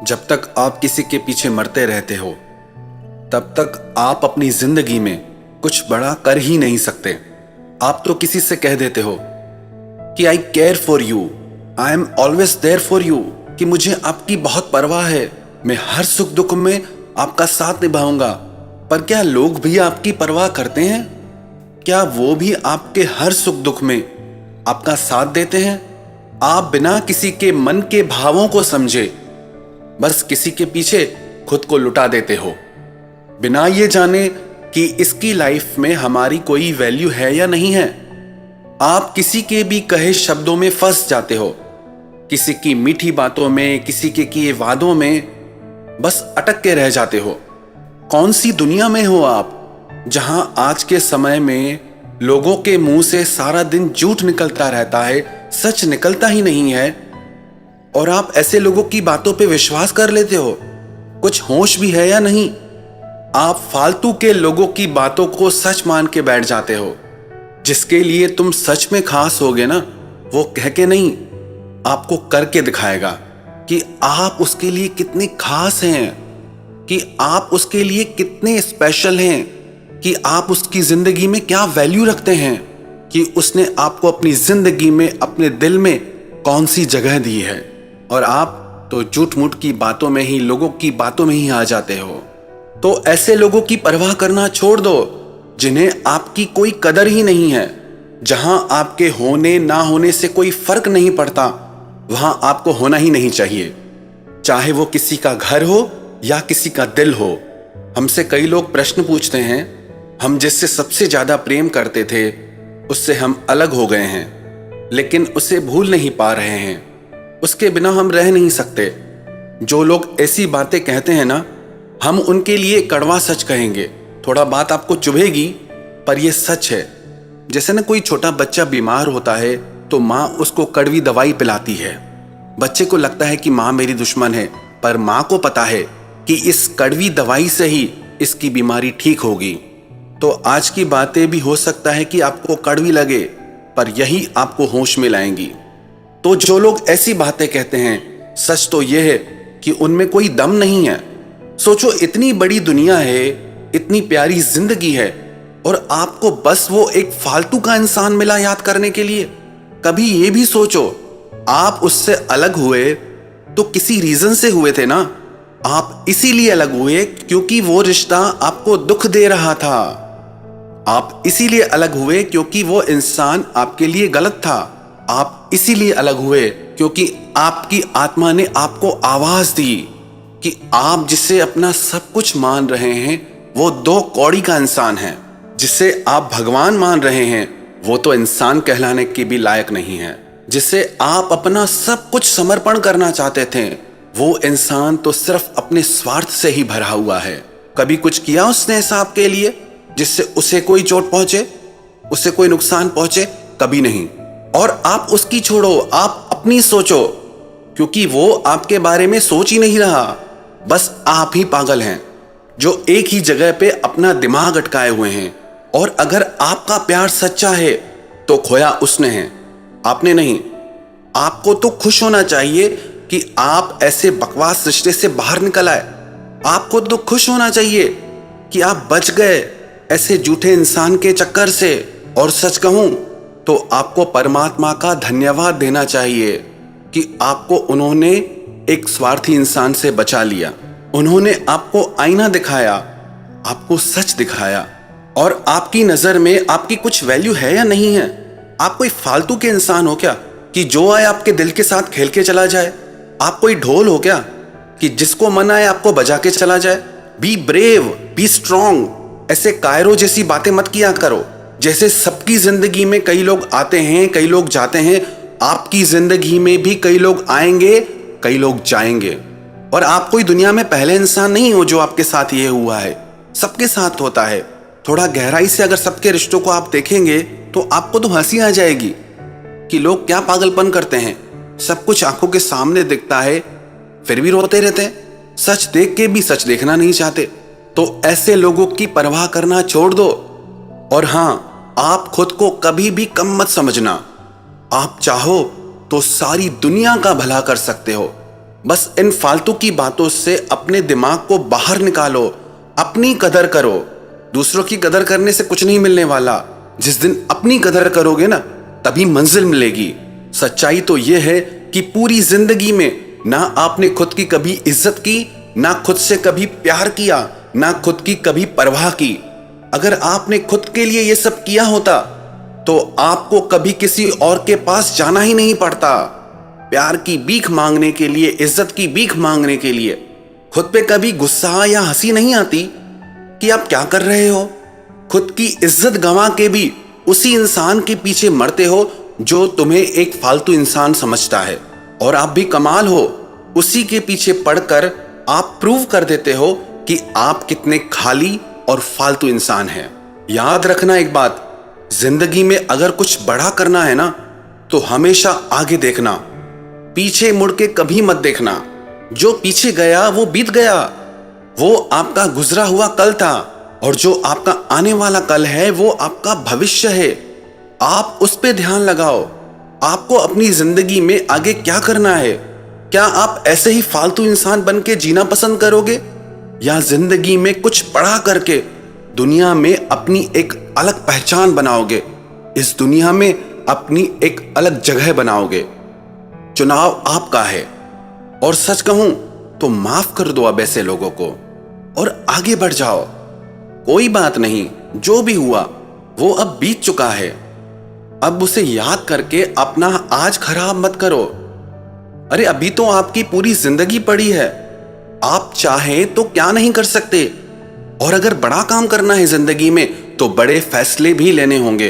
जब तक आप किसी के पीछे मरते रहते हो तब तक आप अपनी जिंदगी में कुछ बड़ा कर ही नहीं सकते। आप तो किसी से कह देते हो कि I care for you, I am always there for you, कि मुझे आपकी बहुत परवाह है, मैं हर सुख दुख में आपका साथ निभाऊंगा। पर क्या लोग भी आपकी परवाह करते हैं? क्या वो भी आपके हर सुख दुख में आपका साथ देते हैं? आप बिना किसी के मन के भावों को समझे बस किसी के पीछे खुद को लुटा देते हो, बिना ये जाने कि इसकी लाइफ में हमारी कोई वैल्यू है या नहीं है। आप किसी के भी कहे शब्दों में फंस जाते हो, किसी की मीठी बातों में, किसी के किए वादों में बस अटक के रह जाते हो। कौन सी दुनिया में हो आप जहां आज के समय में लोगों के मुंह से सारा दिन झूठ निकलता रहता है, सच निकलता ही नहीं है, और आप ऐसे लोगों की बातों पे विश्वास कर लेते हो? कुछ होश भी है या नहीं? आप फालतू के लोगों की बातों को सच मान के बैठ जाते हो। जिसके लिए तुम सच में खास होगे ना, वो कह के नहीं, आपको करके दिखाएगा कि आप उसके लिए कितने खास हैं, कि आप उसके लिए कितने स्पेशल हैं, कि आप उसकी जिंदगी में क्या वैल्यू रखते हैं, कि उसने आपको अपनी जिंदगी में, अपने दिल में कौन सी जगह दी है। और आप तो झूठ मूठ की बातों में ही, लोगों की बातों में ही आ जाते हो। तो ऐसे लोगों की परवाह करना छोड़ दो जिन्हें आपकी कोई कदर ही नहीं है। जहां आपके होने ना होने से कोई फर्क नहीं पड़ता, वहां आपको होना ही नहीं चाहिए, चाहे वो किसी का घर हो या किसी का दिल हो। हमसे कई लोग प्रश्न पूछते हैं, हम जिससे सबसे ज्यादा प्रेम करते थे उससे हम अलग हो गए हैं, लेकिन उसे भूल नहीं पा रहे हैं, उसके बिना हम रह नहीं सकते। जो लोग ऐसी बातें कहते हैं ना, हम उनके लिए कड़वा सच कहेंगे। थोड़ा बात आपको चुभेगी पर यह सच है। जैसे ना कोई छोटा बच्चा बीमार होता है तो माँ उसको कड़वी दवाई पिलाती है। बच्चे को लगता है कि माँ मेरी दुश्मन है, पर माँ को पता है कि इस कड़वी दवाई से ही इसकी बीमारी ठीक होगी। तो आज की बातें भी हो सकता है कि आपको कड़वी लगे, पर यही आपको होश में लाएंगी। तो जो लोग ऐसी बातें कहते हैं, सच तो यह है कि उनमें कोई दम नहीं है। सोचो, इतनी बड़ी दुनिया है, इतनी प्यारी जिंदगी है, और आपको बस वो एक फालतू का इंसान मिला याद करने के लिए। कभी ये भी सोचो, आप उससे अलग हुए तो किसी रीजन से हुए थे ना। आप इसीलिए अलग हुए क्योंकि वो रिश्ता आपको दुख दे रहा था। आप इसीलिए अलग हुए क्योंकि वो इंसान आपके लिए गलत था। आप इसीलिए अलग हुए क्योंकि आपकी आत्मा ने आपको आवाज दी कि आप जिसे अपना सब कुछ मान रहे हैं वो दो कौड़ी का इंसान है। जिसे आप भगवान मान रहे हैं वो तो इंसान कहलाने की भी लायक नहीं है। जिसे आप अपना सब कुछ समर्पण करना चाहते थे वो इंसान तो सिर्फ अपने स्वार्थ से ही भरा हुआ है। कभी कुछ किया उसने ऐसा आपके लिए जिससे उसे कोई चोट पहुंचे, उसे कोई नुकसान पहुंचे? कभी नहीं। और आप उसकी छोड़ो, आप अपनी सोचो, क्योंकि वो आपके बारे में सोच ही नहीं रहा। बस आप ही पागल हैं जो एक ही जगह पे अपना दिमाग अटकाए हुए हैं। और अगर आपका प्यार सच्चा है तो खोया उसने है, आपने नहीं। आपको तो खुश होना चाहिए कि आप ऐसे बकवास रिश्ते से बाहर निकल आए। आपको तो खुश होना चाहिए कि आप बच गए ऐसे झूठे इंसान के चक्कर से। और सच कहूं तो आपको परमात्मा का धन्यवाद देना चाहिए कि आपको उन्होंने एक स्वार्थी इंसान से बचा लिया। उन्होंने आपको आईना दिखाया, आपको सच दिखाया, और आपकी नजर में आपकी कुछ वैल्यू है या नहीं है? आप कोई फालतू के इंसान हो क्या कि जो आए आपके दिल के साथ खेल के चला जाए? आप कोई ढोल हो क्या कि जिसको मन आए आपको बजा के चला जाए? Be brave, be strong. ऐसे कायरो जैसी बातें मत किया करो। जैसे सबकी जिंदगी में कई लोग आते हैं, कई लोग जाते हैं, आपकी जिंदगी में भी कई लोग आएंगे, कई लोग जाएंगे। और आप कोई दुनिया में पहले इंसान नहीं हो जो आपके साथ ये हुआ है। सबके साथ होता है। थोड़ा गहराई से अगर सबके रिश्तों को आप देखेंगे तो आपको तो हंसी आ जाएगी कि लोग क्या पागलपन करते हैं। सब कुछ आंखों के सामने दिखता है फिर भी रोते रहते हैं। सच देख के भी सच देखना नहीं चाहते। तो ऐसे लोगों की परवाह करना छोड़ दो। और हाँ, आप खुद को कभी भी कम मत समझना। आप चाहो तो सारी दुनिया का भला कर सकते हो, बस इन फालतू की बातों से अपने दिमाग को बाहर निकालो, अपनी कदर करो। दूसरों की कदर करने से कुछ नहीं मिलने वाला। जिस दिन अपनी कदर करोगे ना, तभी मंजिल मिलेगी। सच्चाई तो यह है कि पूरी जिंदगी में ना आपने खुद की कभी इज्जत की, ना खुद से कभी प्यार किया, ना खुद की कभी परवाह की। अगर आपने खुद के लिए यह सब किया होता तो आपको कभी किसी और के पास जाना ही नहीं पड़ता। प्यार की भीख मांगने के लिए, इज्जत की भीख मांगने के लिए खुद पे कभी गुस्सा या हंसी नहीं आती कि आप क्या कर रहे हो। खुद की इज्जत गंवा के भी उसी इंसान के पीछे मरते हो जो तुम्हें एक फालतू इंसान समझता है। और आप भी कमाल हो, उसी के पीछे पड़कर आप प्रूव कर देते हो कि आप कितने खाली और फालतू इंसान हैं। याद रखना एक बात, जिंदगी में अगर कुछ बड़ा करना है ना, तो हमेशा आगे देखना, पीछे मुड़ के कभी मत देखना। जो पीछे गया वो बीत गया, वो आपका गुजरा हुआ कल था, और जो आपका आने वाला कल है वो आपका भविष्य है। आप उस पे ध्यान लगाओ। आपको अपनी जिंदगी में आगे क्या करना है? क्या आप ऐसे ही फालतू इंसान बन के जीना पसंद करोगे, या जिंदगी में कुछ बड़ा करके दुनिया में अपनी एक अलग पहचान बनाओगे, इस दुनिया में अपनी एक अलग जगह बनाओगे? चुनाव आपका है। और सच कहूं तो माफ कर दो अब ऐसे लोगों को और आगे बढ़ जाओ। कोई बात नहीं, जो भी हुआ वो अब बीत चुका है। अब उसे याद करके अपना आज खराब मत करो। अरे अभी तो आपकी पूरी जिंदगी पड़ी है। आप चाहें तो क्या नहीं कर सकते। और अगर बड़ा काम करना है जिंदगी में तो बड़े फैसले भी लेने होंगे।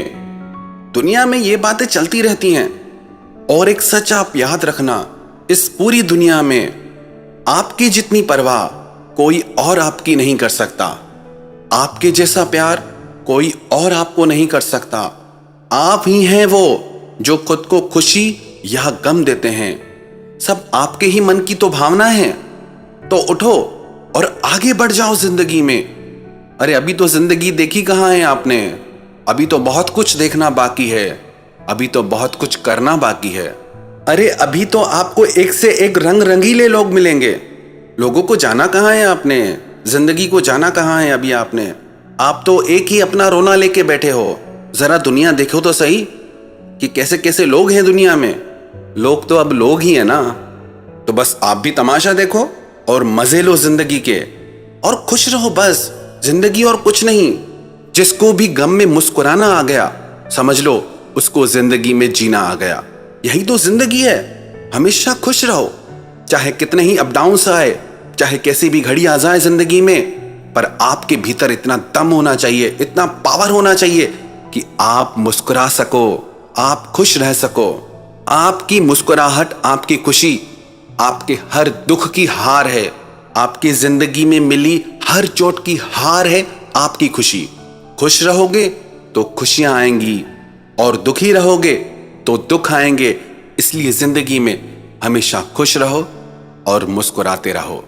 दुनिया में ये बातें चलती रहती हैं। और एक सच आप याद रखना, इस पूरी दुनिया में आपकी जितनी परवाह कोई और आपकी नहीं कर सकता। आपके जैसा प्यार कोई और आपको नहीं कर सकता। आप ही हैं वो जो खुद को खुशी या गम देते हैं। सब आपके ही मन की तो भावना है। तो उठो और आगे बढ़ जाओ जिंदगी में। अरे अभी तो जिंदगी देखी कहां है आपने। अभी तो बहुत कुछ देखना बाकी है। अभी तो बहुत कुछ करना बाकी है। अरे अभी तो आपको एक से एक रंग रंगीले लोग मिलेंगे। लोगों को जाना कहां है आपने, जिंदगी को जाना कहां है अभी आपने। आप तो एक ही अपना रोना लेके बैठे हो। जरा दुनिया देखो तो सही कि कैसे कैसे लोग हैं दुनिया में। लोग तो अब लोग ही है ना। तो बस आप भी तमाशा देखो और मजे लो जिंदगी के, और खुश रहो बस। जिंदगी और कुछ नहीं। जिसको भी गम में मुस्कुराना आ गया, समझ लो उसको जिंदगी में जीना आ गया। यही तो जिंदगी है। हमेशा खुश रहो, चाहे कितने ही अप डाउन्स आए, चाहे कैसी भी घड़ी आ जाए जिंदगी में, पर आपके भीतर इतना दम होना चाहिए, इतना पावर होना चाहिए कि आप मुस्कुरा सको, आप खुश रह सको। आपकी मुस्कुराहट, आपकी खुशी, आपके हर दुख की हार है। आपकी जिंदगी में मिली हर चोट की हार है आपकी खुशी। खुश रहोगे तो खुशियां आएंगी, और दुखी रहोगे तो दुख आएंगे। इसलिए जिंदगी में हमेशा खुश रहो और मुस्कुराते रहो।